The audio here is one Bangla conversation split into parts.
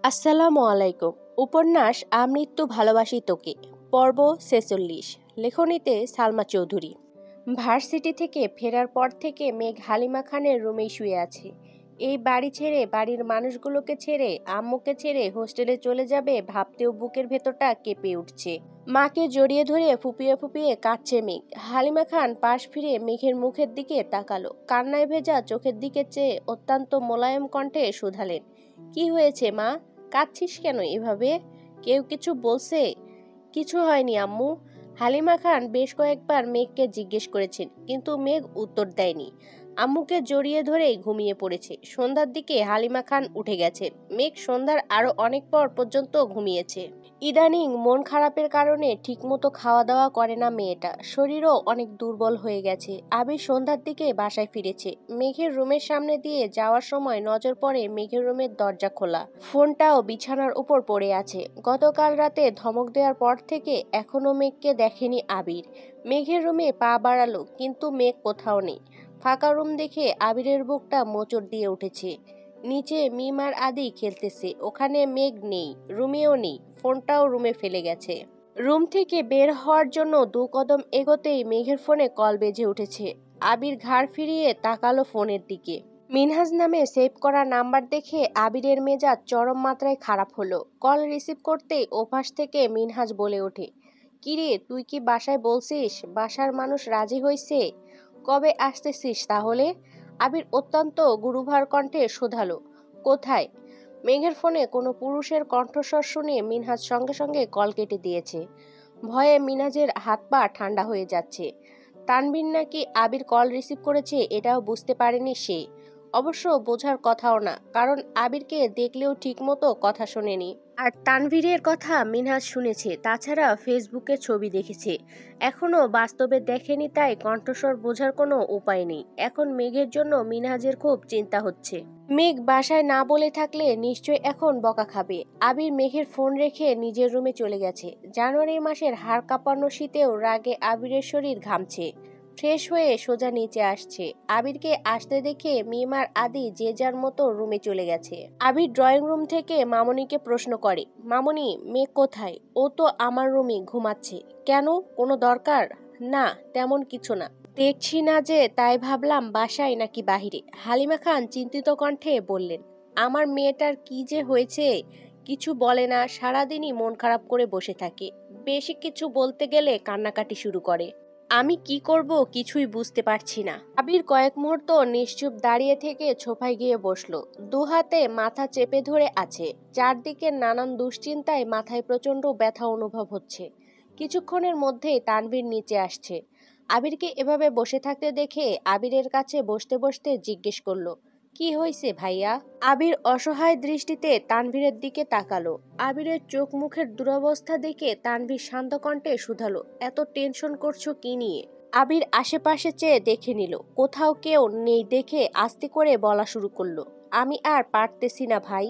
আসসালামু আলাইকুম। উপন্যাস আমৃত্যু ভালোবাসি তোকে, পর্ব ৪৬। লেখনীতে সালমা চৌধুরী। ভার্সিটি থেকে ফেরার পর থেকে মেঘ হালিমা খানের রুমেই শুয়ে আছে। এই বাড়ি ছেড়ে, বাড়ির মানুষগুলোকে ছেড়ে, আম্মুকে ছেড়ে হোস্টেলে চলে যাবে ভাবতেও বুকের ভেতরটা কেঁপে উঠছে। মাকে জড়িয়ে ধরে ফুপিয়ে ফুপিয়ে কাঁদছে মেঘ। হালিমা খান পাশ ফিরে মেঘের মুখের দিকে তাকালো, কান্নায় ভেজা চোখের দিকে চেয়ে অত্যন্ত মোলায়েম কণ্ঠে শুধালেন, কি হয়েছে মা? কাঁদছিস কেন এভাবে? কেউ কিছু বলছে? কিছু হয়নি আম্মু। হালিমা খান বেশ কয়েকবার মেঘকে জিজ্ঞেস করেছেন, কিন্তু মেঘ উত্তর দেয়নি। আম্মুকে জড়িয়ে ধরেই ঘুমিয়ে পড়েছে। সন্ধ্যার দিকে হালিমা খান উঠে গেছেন। মেঘ সন্ধ্যার আরো অনেক পর পর্যন্ত ঘুমিয়েছে। ইদানিং মন খারাপের কারণে ঠিকমতো খাওয়া দাওয়া করে না মেয়েটা। শরীরও অনেক দুর্বল হয়ে গেছে। আবির সন্ধ্যার দিকে বাসায় ফিরেছে। মেঘের রুমের সামনে দিয়ে যাওয়ার সময় নজর পড়ে মেঘের রুমের দরজা খোলা, ফোনটাও বিছানার উপর পড়ে আছে। গতকাল রাতে ধমক দেওয়ার পর থেকে এখনো মেঘকে দেখেনি আবির। মেঘের রুমে পা বাড়ালো, কিন্তু মেঘ কোথাও নেই। ফাঁকা রুম দেখে আবিরের বুকটা মোচড় দিয়ে উঠেছে। নিচে মিম আর আদি খেলতেছে, ওখানে মেঘ নেই, রুমেও নেই, ফোনটাও রুমে ফেলে গেছে। রুম থেকে বের হওয়ার জন্য ২ কদম এগোতেই মেঘের ফোনে কল বেজে উঠেছে। আবির ঘাড় ফিরিয়ে তাকালো ফোনের দিকে। মিনহাজ নামে সেভ করা নাম্বার দেখে আবিরের মেজাজ চরম মাত্রায় খারাপ হলো। কল রিসিভ করতেই ওপাশ থেকে মিনহাজ বলে ওঠে, কিরে তুই কি বাসায় বলছিস? বাসার মানুষ রাজি হইছে? কবে আসতেছিস তাহলে? আবির অত্যন্ত গুরুভার কণ্ঠে শোধালো, কোথায়? মেঘের ফোনে কোনো পুরুষের কণ্ঠস্বর শুনে মিনহাজ সঙ্গে সঙ্গে কল কেটে দিয়েছে। ভয়ে মিনহাজের হাত পা ঠান্ডা হয়ে যাচ্ছে। তানভীর নাকি আবির কল রিসিভ করেছে এটাও বুঝতে পারেনি সে। অবশ্য বোঝার কথাও না, কারণ আবিরকে দেখলেও ঠিকমতো কথা শোনেনি। আর তানভীরের কথা মিনহাজ শুনেছে, তাছাড়া ফেসবুকে ছবি দেখেছে, এখনো বাস্তবে দেখেনি, তাই কণ্ঠস্বর বোঝার কোনো উপায় নেই। এখন মেঘের জন্য মিনহাজের খুব চিন্তা হচ্ছে। মেঘ বাসায় না বলে থাকলে নিশ্চয় এখন বকা খাবে। আবির মেঘের ফোন রেখে নিজের রুমে চলে গেছে। জানুয়ারি মাসের হাড় কাঁপানো শীতেও রাগে আবিরের শরীর ঘামছে। ফ্রেশ হয়ে সোজা নিচে আসছে। আবিরকে আসতে দেখে মিম আর আদি যে যার মতো রুমে চলে গেছে। আবির ড্রয়িং রুম থেকে মামনিকে প্রশ্ন করে, মামনি মেঘ কোথায়? ও তো আমার রুমে ঘুমাচ্ছে। কেন, কোনো দরকার? না, তেমন কিছু না। দেখছি না যে, তাই ভাবলাম বাসায় নাকি বাহিরে। হালিমা খান চিন্তিত কণ্ঠে বললেন, আমার মেয়েটার কি যে হয়েছে, কিছু বলে না, সারাদিনই মন খারাপ করে বসে থাকে। বেশি কিছু বলতে গেলে কান্নাকাটি শুরু করে। আমি কি করব কিছুই বুঝতে পারছি না। আবির কয়েক মুহূর্ত নিশ্চুপ দাঁড়িয়ে থেকে সোফায় গিয়ে বসলো। দুহাতে মাথা চেপে ধরে আছে। চারদিকে নানান দুশ্চিন্তায় মাথায় প্রচন্ড ব্যথা অনুভব হচ্ছে। কিছুক্ষণের মধ্যেই তানভীর নিচে আসছে। আবিরকে এভাবে বসে থাকতে দেখে আবিরের কাছে বসতে বসতে জিজ্ঞেস করলো, কি হয়েছে ভাইয়া? আবির অসহায় দৃষ্টিতে তানভীরের দিকে তাকালো। আবিরের চোখ মুখের দুরবস্থা দেখে তানভীর শান্ত কণ্ঠে শুধালো, এত টেনশন করছো কি নিয়ে? আবির আশেপাশে চেয়ে দেখে নিল, কোথাও কেউ নেই দেখে আস্তে করে বলা শুরু করলো, আমি আর পারতেছি না ভাই।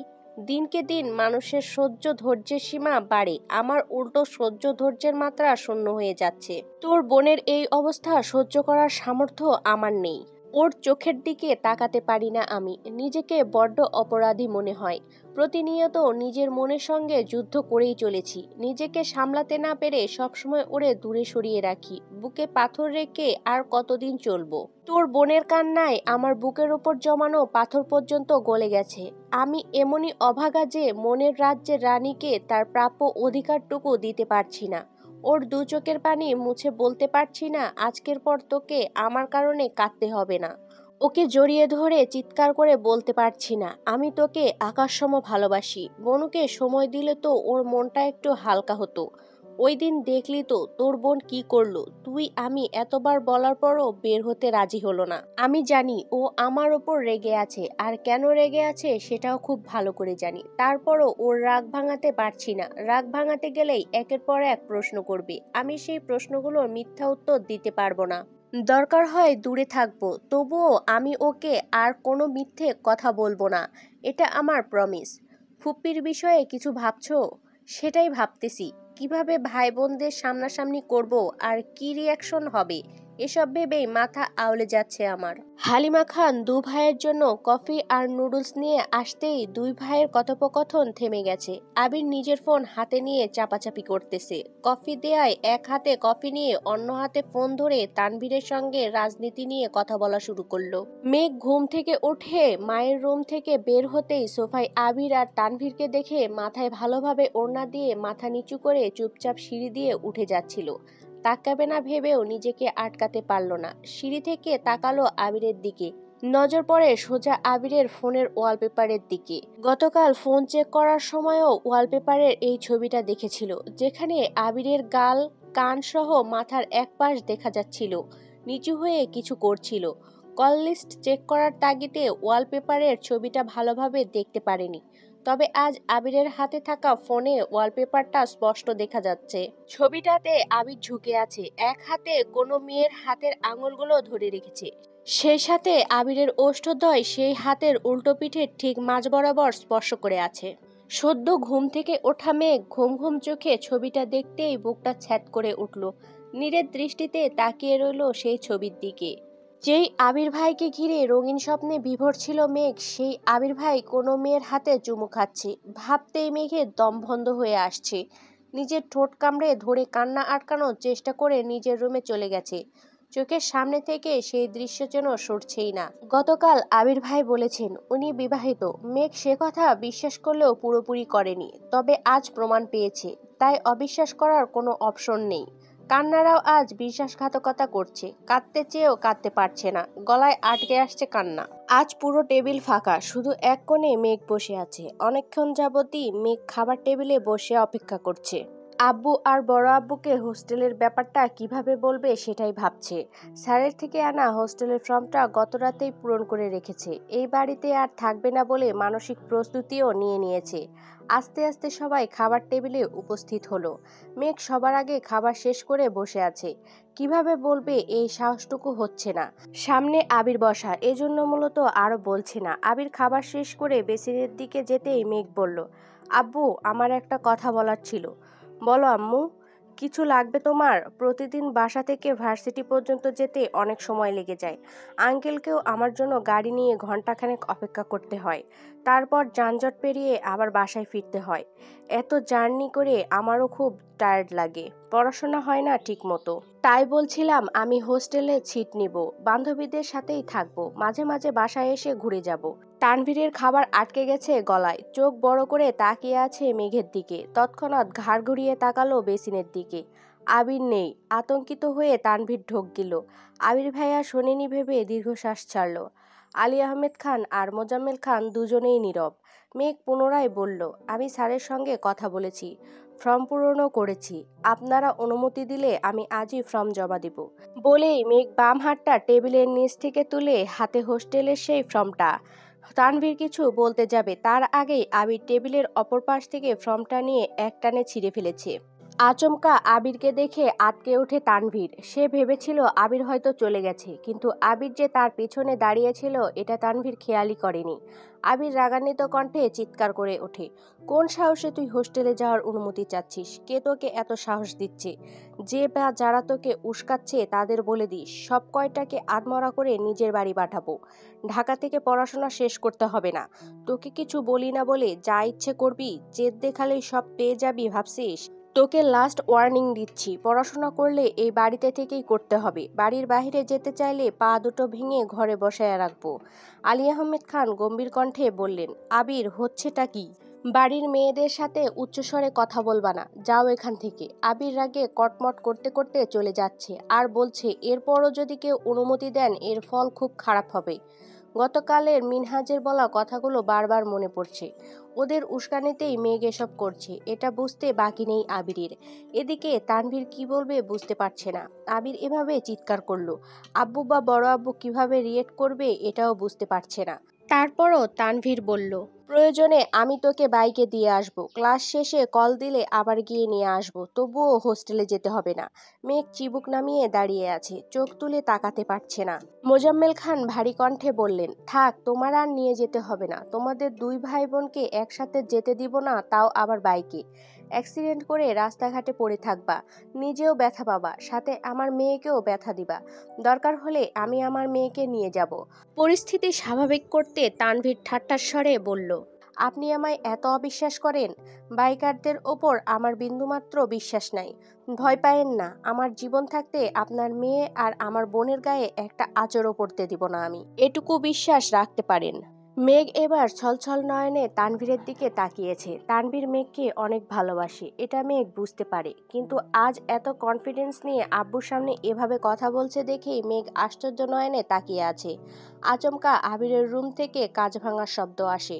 দিনকে দিন মানুষের সহ্য ধৈর্যের সীমা বাড়ে, আমার উল্টো সহ্য ধৈর্যের মাত্রা শূন্য হয়ে যাচ্ছে। তোর বোনের এই অবস্থা সহ্য করার সামর্থ্য আমার নেই। ওর চোখের দিকে তাকাতে পারি না আমি, নিজেকে বড্ড অপরাধী মনে হয়। প্রতিনিয়ত নিজের মনের সঙ্গে যুদ্ধ করেই চলেছি। নিজেকে সামলাতে না পেরে সবসময় ওরে দূরে সরিয়ে রাখি। বুকে পাথর রেখে আর কতদিন চলবো? তোর বোনের কান্নায় আমার বুকের ওপর জমানো পাথর পর্যন্ত গলে গেছে। আমি এমনই অভাগা যে মনের রাজ্যের রানীকে তার প্রাপ্য অধিকারটুকু দিতে পারছি না। ওর দু চোখের পানি মুছে বলতে পারছি না, আজকের পর তোকে আমার কারণে কাঁদতে হবে না। ওকে জড়িয়ে ধরে চিৎকার করে বলতে পারছি না, আমি তোকে আকাশসম ভালোবাসি। বনুকে সময় দিলে তো ওর মনটা একটু হালকা হতো। ওই দিন দেখলি তো তোর বোন কি করলো। তুই আমি এতবার বলার পরও বের হতে রাজি হলো না। আমি জানি ও আমার ওপর রেগে আছে, আর কেন রেগে আছে সেটাও খুব ভালো করে জানি। তারপরও ওর রাগ ভাঙাতে পারছি না। রাগ ভাঙাতে গেলেই একের পর এক প্রশ্ন করবে, আমি সেই প্রশ্নগুলোর মিথ্যা উত্তর দিতে পারবো না। দরকার হয় দূরে থাকবো, তবুও আমি ওকে আর কোনো মিথ্যে কথা বলবো না। এটা আমার প্রমিস। ফুপ্পির বিষয়ে কিছু ভাবছো? সেটাই ভাবতেছি, কিভাবে ভাই বোনদের সামনাসামনি করব আর কি রিয়াকশন হবে। এসব ভেবেই মাথা আউলে যাচ্ছে আমার। হালিমা খান দু ভাইয়ের জন্য কফি আর নুডলস নিয়ে আসতেই দুই ভাইয়ের কথোপকথন থেমে গেছে। আবির নিজের ফোন হাতে নিয়ে চাপাচাপি করতেছে। কফি দেয়ায় এক হাতে কফি নিয়ে অন্য হাতে ফোন ধরে তানভীরের সঙ্গে রাজনীতি নিয়ে কথা বলা শুরু করলো। মেঘ ঘুম থেকে উঠে মায়ের রুম থেকে বের হতেই সোফায় আবির আর তানভীরকে দেখে মাথায় ভালোভাবে ওড়না দিয়ে মাথা নিচু করে চুপচাপ সিঁড়ি দিয়ে উঠে যাচ্ছিল। তাকাবে না ভেবেও নিজেকে আটকাতে পারল না। সিঁড়ি থেকে তাকালো আবিরের দিকে। নজর পড়ে সোজা আবিরের ফোনের ওয়ালপেপারের দিকে। গতকাল ফোন চেক করার সময়ও ওয়ালপেপারের এই ছবিটা দেখেছিল, যেখানে আবিরের গাল, কান সহ মাথার এক পাশ দেখা যাচ্ছিল নিচু হয়ে কিছু করছিল। কল লিস্ট চেক করার তাগিদে ওয়ালপেপারের ছবিটা ভালোভাবে দেখতে পারেনি, তবে আজ আবিরের হাতে থাকা ফোনে ওয়ালপেপারটা স্পষ্ট দেখা যাচ্ছে। ছবিটাতে আবির ঝুঁকে আছে, এক হাতে কোনো মেয়ের হাতের আঙুলগুলো ধরে রেখেছে। সেই সাথে আবিরের ওষ্ঠদ্বয় সেই হাতের উল্টো পিঠের ঠিক মাঝ বরাবর স্পর্শ করে আছে। সদ্য ঘুম থেকে ওঠা মেঘ ঘুম ঘুম চোখে ছবিটা দেখতেই বুকটা ছ্যাদ করে উঠল। নীরের দৃষ্টিতে তাকিয়ে রইল সেই ছবির দিকে। যেই আবির ভাইকে ঘিরে রঙিন স্বপ্নে বিভোর ছিল মেঘ, সেই আবির ভাই কোনো মেয়ের হাতে চুমু খাচ্ছে। ভাবতেই মেঘের দম বন্ধ হয়ে আসছে। নিজের ঠোঁট কামড়ে ধরে কান্না আটকানোর চেষ্টা করে নিজের রুমে চলে গেছে। চোখের সামনে থেকে সেই দৃশ্য যেন সরছেই না। গতকাল আবির ভাই বলেছেন উনি বিবাহিত। মেঘ সে কথা বিশ্বাস করলেও পুরোপুরি করেনি, তবে আজ প্রমাণ পেয়েছে, তাই অবিশ্বাস করার কোনো অপশন নেই। কান্নারাও আজ বিশ্বাসঘাতকতা করছে। কাঁদতে চেয়েও কাঁদতে পারছে না, গলায় আটকে আসছে কান্না। আজ পুরো টেবিল ফাঁকা, শুধু এক কোণে মেঘ বসে আছে। অনেকক্ষণ যাবতই মেঘ খাবার টেবিলে বসে অপেক্ষা করছে। আব্বু আর বড় আব্বুকে হোস্টেলের ব্যাপারটা কিভাবে বলবে সেটাই ভাবছে। স্যারের থেকে আনা হোস্টেলের ফর্মটা গত রাতেই পূরণ করে রেখেছে। এই বাড়িতে আর থাকবে না বলে মানসিক প্রস্তুতিও নিয়ে নিয়েছে। আস্তে আস্তে সবাই খাবার টেবিলে উপস্থিত হলো। মেঘ সবার আগে খাবার শেষ করে বসে আছে। কিভাবে বলবে এই সাহসটুকু হচ্ছে না। সামনে আবির বসা, এজন্য মূলত আরও বলছে না। আবির খাবার শেষ করে বেসিনের দিকে যেতেই মেঘ বলল, আব্বু আমার একটা কথা বলার ছিল। বলো আম্মু। কিছু লাগবে তোমার? প্রতিদিন বাসা থেকে ভার্সিটি পর্যন্ত যেতে অনেক সময় লেগে যায়। আঙ্কেলকেও আমার জন্য গাড়ি নিয়ে ঘন্টাখানেক অপেক্ষা করতে হয়। তারপর যানজট পেরিয়ে আবার বাসায় ফিরতে হয়। এত জার্নি করে আমারও খুব টায়ার্ড লাগে। পড়াশোনা হয় না ঠিক মতো। তাই বলছিলাম আমি হোস্টেলে ছিট নিব, বান্ধবীদের সাথেই থাকবো, মাঝে মাঝে বাসায় এসে ঘুরে যাব। তানভীরের খাবার আটকে গেছে গলায়। চোখ বড় করে তাকিয়ে আছে মেঘের দিকে। তৎক্ষণাৎ ঘাড় ঘুরিয়ে তাকালো বেসিনের দিকে। আবির নেই। আতঙ্কিত হয়ে তানভীর ঢোক গেল। আবির ভাইয়া শোনেনি ভেবে দীর্ঘশ্বাস ছাড়ল। আলী আহমেদ খান আর মোজাম্মেল খান দুজনেই নীরব। মেঘ পুনরায় বলল, আমি স্যারের সঙ্গে কথা বলেছি, ফর্ম পূরণও করেছি। আপনারা অনুমতি দিলে আমি আজই ফর্ম জমা দেব। বলেই মেঘ বাম হাতটা টেবিলের নিচ থেকে তুলে হাতে হোস্টেলের সেই ফর্মটা। তানভীর কিছু বলতে যাবে, তার আগেই আবির টেবিলের অপর পাশ থেকে ফর্মটা নিয়ে একটানে ছিঁড়ে ফেলেছে। আচমকা আবিরকে দেখে আঁতকে ওঠে তানভীর। সে ভেবেছিল আবির হয়তো চলে গেছে, কিন্তু আবির যে তার পিছনে দাঁড়িয়েছিল এটা তানভীর খেয়ালই করেনি। আবির রাগান্বিত কণ্ঠে চিৎকার করে ওঠে, কোন সাহসে তুই হোস্টেলে যাওয়ার অনুমতি চাচ্ছিস? কে তোকে এত সাহস দিচ্ছে? যে বা যারা তোকে উস্কাচ্ছে তাদের বলে দিস সব কয়টাকে আধমরা করে নিজের বাড়ি পাঠাবো। ঢাকা থেকে পড়াশোনা শেষ করতে হবে না। তোকে কিছু বলি না বলে যা ইচ্ছে করবি, জেদ দেখালেই সব পেয়ে যাবি ভাবছিস? তোকে লাস্ট ওয়ার্নিং দিচ্ছি, পড়াশোনা করলে এই বাড়িতে থেকেই করতে হবে। বাড়ির বাইরে যেতে চাইলে পা দুটো ভেঙে ঘরে বসায় রাখবো। আলী আহমেদ খান গম্ভীর কণ্ঠে বললেন, আবির হচ্ছেটা কি? বাড়ির মেয়েদের সাথে উচ্চস্বরে কথা বলবা না, যাও এখান থেকে। আবির রাগে কটমট করতে করতে চলে যাচ্ছে আর বলছে, এরপরও যদি কেউ অনুমতি দেন এর ফল খুব খারাপ হবে। গতকালের মিনহাজের বলা কথাগুলো বারবার মনে পড়ছে। ওদের উস্কানিতেই মেঘ এসব করছে, এটা বুঝতে বাকি নেই আবিরের। এদিকে তানভীর কি বলবে বুঝতে পারছে না। আবির এভাবে চিৎকার করলো, আব্বু বা বড় আব্বু কিভাবে রিয়েক্ট করবে এটাও বুঝতে পারছে না। তারপরও তানভীর বলল, প্রয়োজনে আমি তোকে বাইকে দিয়ে আসবো, ক্লাস শেষে কল দিলে আবার গিয়ে নিয়ে আসবো, তবুও হোস্টেলে যেতে হবে না। মেঘ চিবুক নামিয়ে দাঁড়িয়ে আছে, চোখ তুলে তাকাতে পারছে না। মোজাম্মেল খান ভারী কণ্ঠে বললেন, থাক, তোমার আর নিয়ে যেতে হবে না। তোমাদের দুই ভাই বোনকে একসাথে যেতে দিব না, তাও আবার বাইকে। অ্যাক্সিডেন্ট করে রাস্তাঘাটে পড়ে থাকবা, নিজেও ব্যথা পাবা, সাথে আমার মেয়েকেও ব্যথা দিবা। দরকার হলে আমি আমার মেয়েকে নিয়ে যাব। পরিস্থিতি স্বাভাবিক করতে তানভীর ঠাট্টার স্বরে বলল, আপনি আমায় এত অবিশ্বাস করেন? বাইকারদের ওপর আমার বিন্দুমাত্র বিশ্বাস নাই। ভয় পায়েন না, আমার জীবন থাকতে আপনার মেয়ে আর আমার বোনের গায়ে একটা আঁচড়ও পড়তে দিব না আমি, এটুকু বিশ্বাস রাখতে পারেন। মেঘ এবার ছলছল নয়নে তানভীরের দিকে তাকিয়েছে। তানভীর মেঘকে অনেক ভালোবাসে, এটা মেঘ বুঝতে পারে, কিন্তু আজ এত কনফিডেন্স নিয়ে আব্বুর সামনে এভাবে কথা বলছে দেখেই মেঘ আশ্চর্য নয়নে তাকিয়ে আছে। আচমকা আবিরের রুম থেকে কাঁচ ভাঙার শব্দ আসে।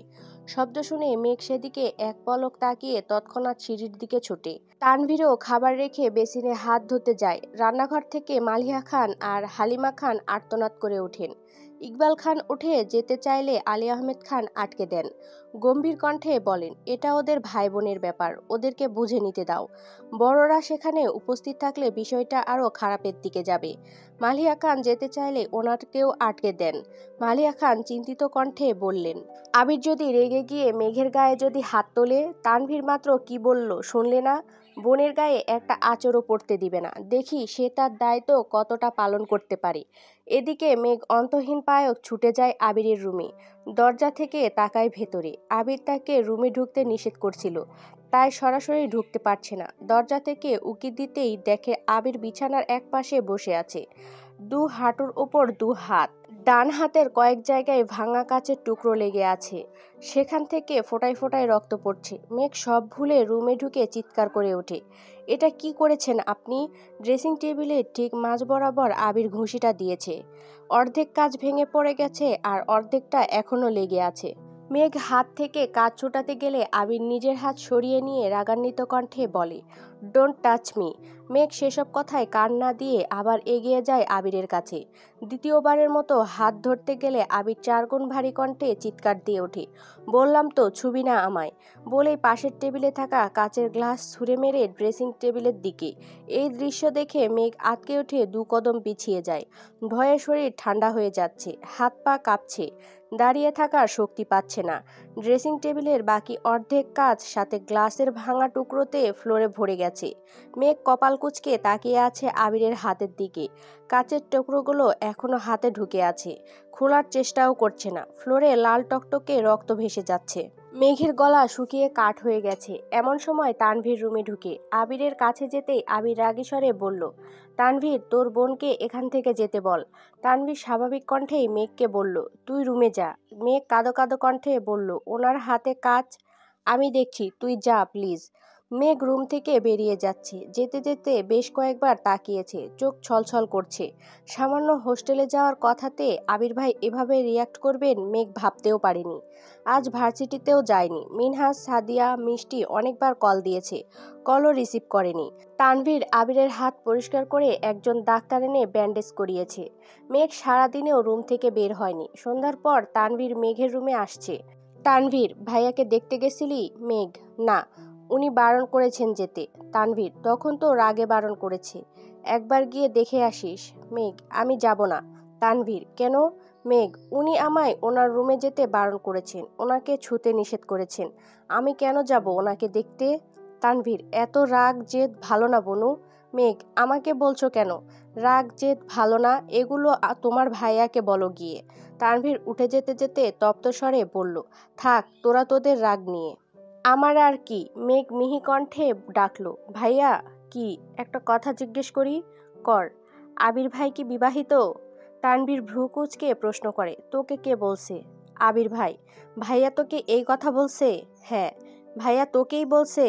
শব্দ শুনে মেঘ সেদিকে এক পলক তাকিয়ে তৎক্ষণাৎ সিঁড়ির দিকে ছোটে। তানভীরও খাবার রেখে বেসিনে হাত ধুতে যায়। রান্নাঘর থেকে মালিহা খান আর হালিমা খান আর্তনাদ করে ওঠেন। ইকবাল খান উঠে যেতে চাইলে আলী আহমেদ খান আটকে দেন। গম্ভীর কণ্ঠে বলেন, এটা ওদের ভাই বোনের ব্যাপার, ওদেরকে বুঝে নিতে দাও। বড়রা সেখানে উপস্থিত থাকলে বিষয়টা আরও খারাপের দিকে যাবে। মালিহা খান যেতে চাইলে ওনারকেও আটকে দেন। মালিহা খান চিন্তিত কণ্ঠে বললেন, আবির যদি রেগে গিয়ে মেঘের গায়ে যদি হাত তোলে? তানভীর মাত্র কি বলল শুনলে না? বোনের গায়ে একটা আঁচড়ও পড়তে দিবে না, দেখি সে তার দায়িত্ব কতটা পালন করতে পারে। এদিকে মেঘ অন্তহীন পায়ক ছুটে যায় আবিরের রুমে। দরজা থেকে তাকায় ভেতরে। আবির তাকে রুমে ঢুকতে নিষেধ করছিল, তাই সরাসরি ঢুকতে পারছে না। দরজা থেকে উকি দিতেই দেখে আবির বিছানার এক পাশে বসে আছে, দু হাঁটুর ওপর দু হাত। ডান হাতের কয়েক জায়গায় ভাঙা কাচের টুকরো লেগে আছে, সেখান থেকে ফোঁটায় ফোঁটায় রক্ত পড়ছে। মেঘ সব ভুলে রুমে ঢুকে চিৎকার করে ওঠে, এটা কি করেছেন আপনি? ড্রেসিং টেবিলে ঠিক মাঝ বরাবর আবির ঘুষিটা দিয়েছে। অর্ধেক কাচ ভেঙে পড়ে গেছে আর অর্ধেকটা এখনো লেগে আছে। মেঘ হাত থেকে কাজ ছোটাতে গেলে আবির নিজের হাত সরিয়ে নিয়ে রাগান্বিত কণ্ঠে বলে, ডোন্ট টাচ মি। মেঘ সেসব কথায় কান না দিয়ে আবার এগিয়ে যায় আবিরের কাছে। দ্বিতীয়বারের মতো হাত ধরতে গেলে আবির চারগুণ ভারী কণ্ঠে চিৎকার দিয়ে ওঠে, বললাম তো ছুবি না আমায়। বলেই পাশের টেবিলে থাকা কাচের গ্লাস ছুঁড়ে মেরে ড্রেসিং টেবিলের দিকে। এই দৃশ্য দেখে মেঘ আঁতকে উঠে দু কদম পিছিয়ে যায়। ভয়ে শরীর ঠান্ডা হয়ে যাচ্ছে, হাত পা কাঁপছে, দাঁড়িয়ে থাকার শক্তি পাচ্ছে না। ড্রেসিং টেবিলের বাকি অর্ধেক কাচ সাথে গ্লাসের ভাঙা টুকরোতে ফ্লোরে ভরে গেছে। মেঘ কপাল কুঁচকে তাকিয়ে আছে আবিরের হাতের দিকে। কাচের টুকরোগুলো এখনো হাতে ঢুকে আছে, খোলার চেষ্টাও করছে না। ফ্লোরে লাল টকটকে রক্ত ভেসে যাচ্ছে। মেঘের গলা শুকিয়ে কাঠ হয়ে গেছে। এমন সময় তানভীর রুমে ঢুকে আবিরের কাছে যেতেই আবির রাগী স্বরে বলল, তানভীর, তোর বোনকে এখান থেকে যেতে বল। তানভীর স্বাভাবিক কণ্ঠেই মেঘকে বলল, তুই রুমে যা। মেঘ কাঁদো কাঁদো কণ্ঠে বলল, ওনার হাতে কাজ, আমি দেখছি, তুই যা প্লিজ। মেঘ রুম থেকে বেরিয়ে যাচ্ছে, যেতে যেতে বেশ কয়েকবার তাকিয়েছে, চোখ ছলছল করছে। সামান্য হোস্টেলে যাওয়ার কথাতে আবির ভাই এভাবে রিয়াক্ট করবেন মেঘ ভাবতেও পারেনি। আজ ভার্সিটিতেও যায়নি। মিনহাজ, সাদিয়া, মিষ্টি অনেকবার কল দিয়েছে, কলও রিসিভ করেনি। তানভীর আবিরের হাত পরিষ্কার করে একজন ডাক্তার এনে ব্যান্ডেজ করিয়েছে। মেঘ সারাদিনেও রুম থেকে বের হয়নি। সন্ধ্যার পর তানভীর মেঘের রুমে আসছে। তানভীর, ভাইয়াকে দেখতে গেছিলি? মেঘ, না, উনি বারণ করেছেন যেতে। তানভীর, তখন তো রাগে বারণ করেছে, একবার গিয়ে দেখে আসিস। মেঘ, আমি যাব না। তানভীর, কেন? মেঘ, উনি আমায় ওনার রুমে যেতে বারণ করেছেন, ওনাকে ছুতে নিষেধ করেছেন, আমি কেন যাব ওনাকে দেখতে? তানভীর, এত রাগ জেদ ভালো না বনু। মেঘ, আমাকে বলছো কেন? রাগ জেদ ভালো না, এগুলো তোমার ভাইয়াকে বলো গিয়ে। তানভীর উঠে যেতে যেতে তপ্ত স্বরে বলল, থাক তোরা তোদের রাগ নিয়ে, আমার আর কি। মেঘ মিহি কণ্ঠে ডাকলো, ভাইয়া। কি? একটা কথা জিজ্ঞেস করি? কর। আবির ভাই কি বিবাহিত? তানভীর ভ্রু কুঁচকে প্রশ্ন করে, তোকে কে বলছে? আবির ভাই। ভাইয়া তোকে এই কথা বলছে? হ্যাঁ। ভাইয়া তোকেই বলছে?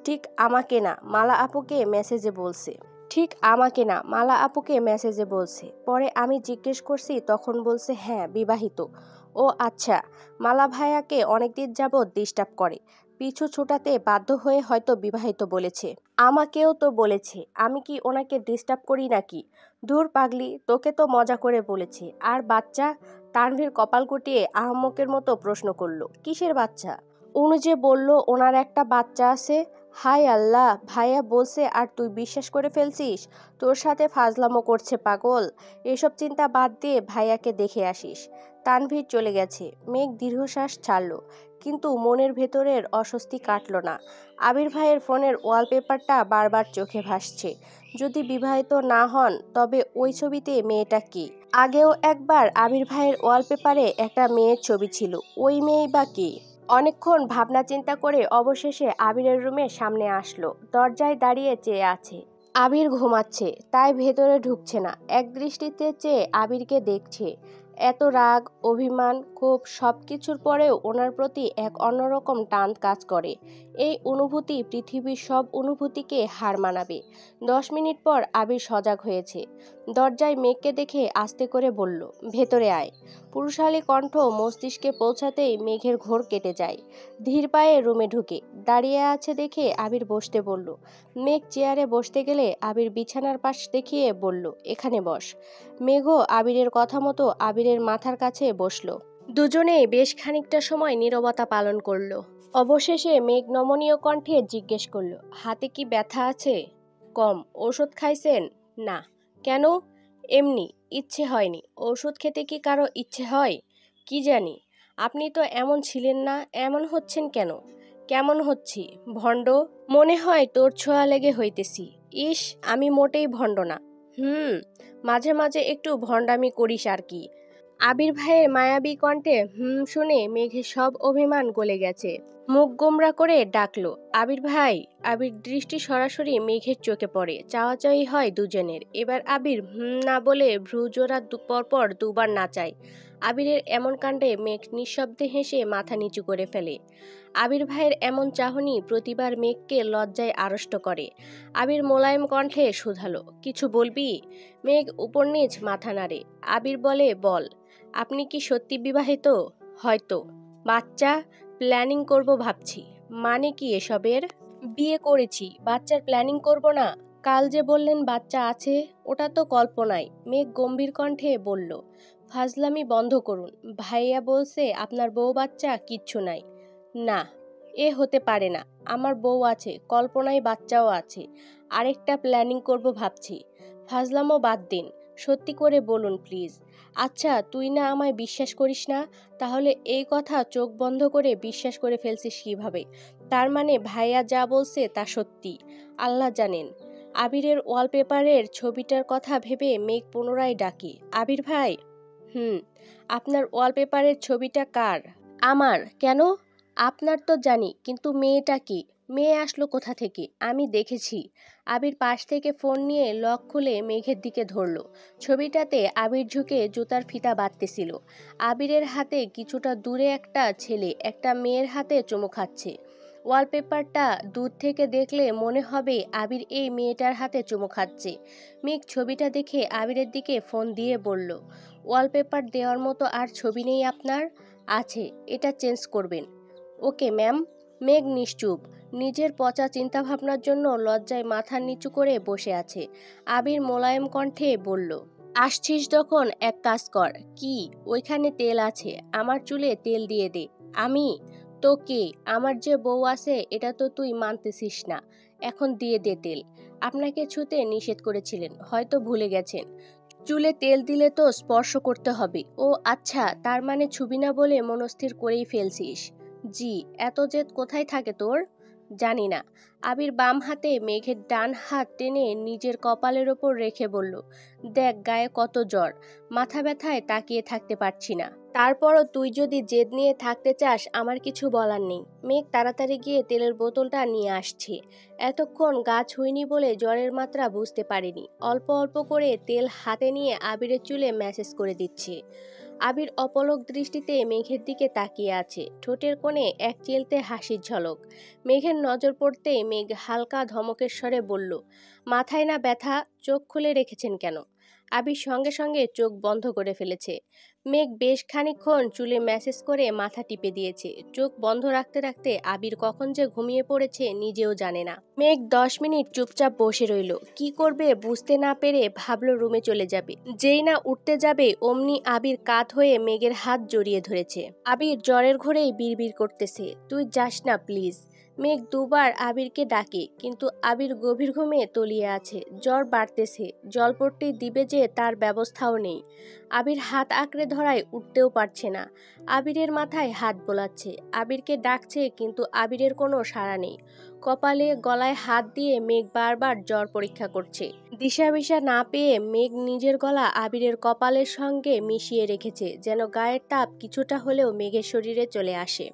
ঠিক আমাকে না, মালা আপুকে মেসেজে বলছে। ঠিক আমাকে না, মালা আপুকে মেসেজে বলছে। পরে আমি জিজ্ঞেস করছি, তখন বলছে হ্যাঁ বিবাহিত। ও আচ্ছা। মালা ভাইয়াকে অনেকদিন যাবৎ ডিস্টার্ব করে, পিছু ছোটাতে বাধ্য হয়ে হয়তো বিবাহিত বলেছে। আমাকেও তো বলেছে, আমি কি ওনাকে ডিস্টার্ব করি নাকি? দূর পাগলি, তোকে তো মজা করে বলেছে। আর বাচ্চা? তানভীর কপাল কুটিয়ে আহাম্মকের মতো প্রশ্ন করলো, কিসের বাচ্চা? অনু যে বলল ওনার একটা বাচ্চা আছে। হায় আল্লাহ, ভাইয়া বলছে আর তুই বিশ্বাস করে ফেলছিস? তোর সাথে ফাজলামো করছে পাগল। এসব চিন্তা বাদ দিয়ে ভাইয়াকে দেখে আসিস। তানভীর চলে গেছে। মেঘ দীর্ঘশ্বাস ছাড়ল, কিন্তু মনের ভেতরের অস্বস্তি কাটল না। আবির ভাইয়ের ফোনের ওয়ালপেপারটা বারবার চোখে ভাসছে। যদি বিবাহিত না হন তবে ওই ছবিতে মেয়েটা কি? আগেও একবার আবির ভাইয়ের ওয়ালপেপারে একটা মেয়ের ছবি ছিল, ওই মেয়েই বা কি? অনেকক্ষণ ভাবনা চিন্তা করে অবশেষে আবিরের রুমের সামনে আসলো। দরজায় দাঁড়িয়ে চেয়ে আছে। আবির ঘুমাচ্ছে, তাই ভেতরে ঢুকছে না। এক দৃষ্টিতে চেয়ে আবিরকে দেখছে। এত রাগ, অভিমান, ক্ষোভ সব কিছুর পরেও ওনার প্রতি এক অন্যরকম টান কাজ করে। এই অনুভূতি পৃথিবীর সব অনুভূতিকে হার মানাবে। 10 মিনিট পর আবির সজাগ হয়েছে। দরজায় মেঘকে দেখে আস্তে করে বলল, ভেতরে আয়। পুরুষালী কণ্ঠ মস্তিষ্কে পৌঁছাতেই মেঘের ঘোর কেটে যায়। ধীর পায়ে রুমে ঢুকে দাঁড়িয়ে আছে দেখে আবির বসতে বলল। মেঘ চেয়ারে বসতে গেলে আবির বিছানার পাশ দেখিয়ে বলল, এখানে বস। মেঘও আবিরের কথা মতো আবিরের মাথার কাছে বসলো। দুজনেই বেশ খানিকটা সময় নীরবতা পালন করলো। অবশেষে মেঘ নমনীয় কণ্ঠে জিজ্ঞেস করলো, হাতে কি ব্যথা আছে? কম। ওষুধ খাইছেন? না। কেন? এমনি, ইচ্ছে হয়নি। ওষুধ খেতে কি কারো ইচ্ছে হয়? কি জানি। আপনি তো এমন ছিলেন না, এমন হচ্ছেন কেন? কেমন হচ্ছি? ভণ্ড? মনে হয় তোর ছোঁয়া লেগে হইতেছি। ইস, আমি মোটেই ভণ্ড না। মাঝে মাঝে একটু ভণ্ডামি করিস আর কি। আবির ভাইয়ের মায়াবী কণ্ঠে শুনে মেঘের সব অভিমান গলে গেছে। মুখ গোমরা করে ডাকলো, আবির ভাই। আবির দৃষ্টি সরাসরি মেঘের চোখে পড়ে। চাওয়াচাওয়ি হয় দুজনের। এবার আবির না বলে ভ্রুজোড়া পরপর দুবার নাচায়। আবিরের এমন কাণ্ডে মেঘ নিঃশব্দে হেসে মাথা নিচু করে ফেলে। আবির ভাইয়ের এমন চাহনি প্রতিবার মেঘকে লজ্জায় আড়ষ্ট করে। আবির মোলায়েম কণ্ঠে শুধালো, কিছু বলবি? মেঘ উপর নিচ মাথা নাড়ে। আবির বলে, বল। আপনি কি সত্যি বিবাহিত? হয়তো। বাচ্চা? প্ল্যানিং করব ভাবছি। মানে কি এসবের? বিয়ে করেছি, বাচ্চার প্ল্যানিং করব না? কাল যে বললেন বাচ্চা আছে, ওটা তো কল্পনায়। মেঘ গম্ভীর কণ্ঠে বলল, ফাজলামি বন্ধ করুন। ভাইয়া বলছে আপনার বউ বাচ্চা কিচ্ছু নাই। না, এ হতে পারে না। আমার বউ আছে, কল্পনায় বাচ্চাও আছে। আরেকটা প্ল্যানিং করব ভাবছি। ফাজলামো বাদ দিন, সত্যি করে বলুন প্লিজ। আচ্ছা, তুই না আমায় বিশ্বাস করিস না, তাহলে এই কথা চোখ বন্ধ করে বিশ্বাস করে ফেলছিস কিভাবে? তার মানে ভাইয়া যা বলছে তা সত্যি? আল্লাহ জানেন। আবিরের ওয়ালপেপারের ছবিটার কথা ভেবে মেঘ পুনরায় ডাকে, আবির ভাই। আপনার ওয়ালপেপারের ছবিটা কার? আমার। কেন? আপনার তো জানি, কিন্তু মেয়েটা কি? মেয়ে আসলো কোথা থেকে? আমি দেখেছি। আবির পাশ থেকে ফোন নিয়ে লক খুলে মেঘের দিকে ধরল। ছবিটাতে আবির ঝুঁকে জুতার ফিতা বাঁধতেছিল। আবিরের হাতে কিছুটা দূরে একটা ছেলে একটা মেয়ের হাতে চুমু খাচ্ছে। ওয়ালপেপারটা দূর থেকে দেখলে মনে হবে আবির এই মেয়েটার হাতে চুমু খাচ্ছে। মেঘ ছবিটা দেখে আবিরের দিকে ফোন দিয়ে বলল, ওয়ালপেপার দেওয়ার মতো আর ছবি নেই আপনার? আছে, এটা চেঞ্জ করবেন। Okay ma'am. মেঘ নিশ্চুপ। নিজের পচা চিন্তাভাবনার জন্য লজ্জায় মাথা নিচু করে বসে আছে। আবির মোলায়েম কণ্ঠে বলল, আসছিস যখন এক কাজ কর। কি? ওইখানে তেল আছে, আমার চুলে তেল দিয়ে দে। আমি? তো কে? আমার যে বউ আছে এটা তো তুই মানতেছিস না। এখন দিয়ে দে তেল। আপনাকে ছুতে নিষেধ করেছিলেন, হয়তো ভুলে গেছেন। চুলে তেল দিলে তো স্পর্শ করতে হবে। ও আচ্ছা, তার মানে ছুবি না বলে মনস্থির করেই ফেলছিস? জি। এত জেদ কোথায় থাকে তোর? জানি না। আবির বাম হাতে মেঘের ডান হাত টেনে নিজের কপালের ওপর রেখে বলল, দেখ গায়ে কত জ্বর, মাথা ব্যথায় তাকিয়ে থাকতে পারছি না। তারপরও তুই যদি জেদ নিয়ে থাকতে চাস আমার কিছু বলার নেই। মেঘ তাড়াতাড়ি গিয়ে তেলের বোতলটা নিয়ে আসছে। এতক্ষণ গা ছুঁইনি বলে জ্বরের মাত্রা বুঝতে পারিনি। অল্প অল্প করে তেল হাতে নিয়ে আবিরের চুলে ম্যাসেজ করে দিচ্ছে। আবির অপলক দৃষ্টিতে মেঘের দিকে তাকিয়ে আছে। ঠোঁটের কোণে এক চিলতে হাসির ঝলক। মেঘের নজর পড়তেই মেঘ হালকা ধমকের স্বরে বলল, মাথায় না ব্যথা? চোখ খুলে রেখেছেন কেন? আবির সঙ্গে সঙ্গে চোখ বন্ধ করে ফেলেছে। মেঘ বেশ খানিকক্ষণ চুলে ম্যাসেজ করে মাথা টিপে দিয়েছে। চোখ বন্ধ রাখতে রাখতে আবির কখন যে ঘুমিয়ে পড়েছে নিজেও জানে না। মেঘ 10 মিনিট চুপচাপ বসে রইল। কি করবে বুঝতে না পেরে ভাবলো রুমে চলে যাবে। যেই না উঠতে যাবে অমনি আবির কাত হয়ে মেঘের হাত জড়িয়ে ধরেছে। আবির জ্বরের ঘোরেই বিড়বিড় করতেছে, তুই যাস না প্লিজ। মেঘ দুবার আবিরকে ডাকে, কিন্তু আবির গভীর ঘুমে তলিয়ে আছে। জ্বর বাড়তেছে, জলপট্টি দিবে যে তার ব্যবস্থাও নেই। আবির হাত আঁকড়ে ধরায় উঠতেও পারছে না। আবিরের মাথায় হাত বোলাচ্ছে, আবিরকে ডাকছে, কিন্তু আবিরের কোনো সাড়া নেই। কপালে গলায় হাত দিয়ে মেঘ বারবার জ্বর পরীক্ষা করছে। দিশামিশা না পেয়ে মেঘ নিজের গলা আবিরের কপালের সঙ্গে মিশিয়ে রেখেছে, যেন গায়ের তাপ কিছুটা হলেও মেঘের শরীরে চলে আসে।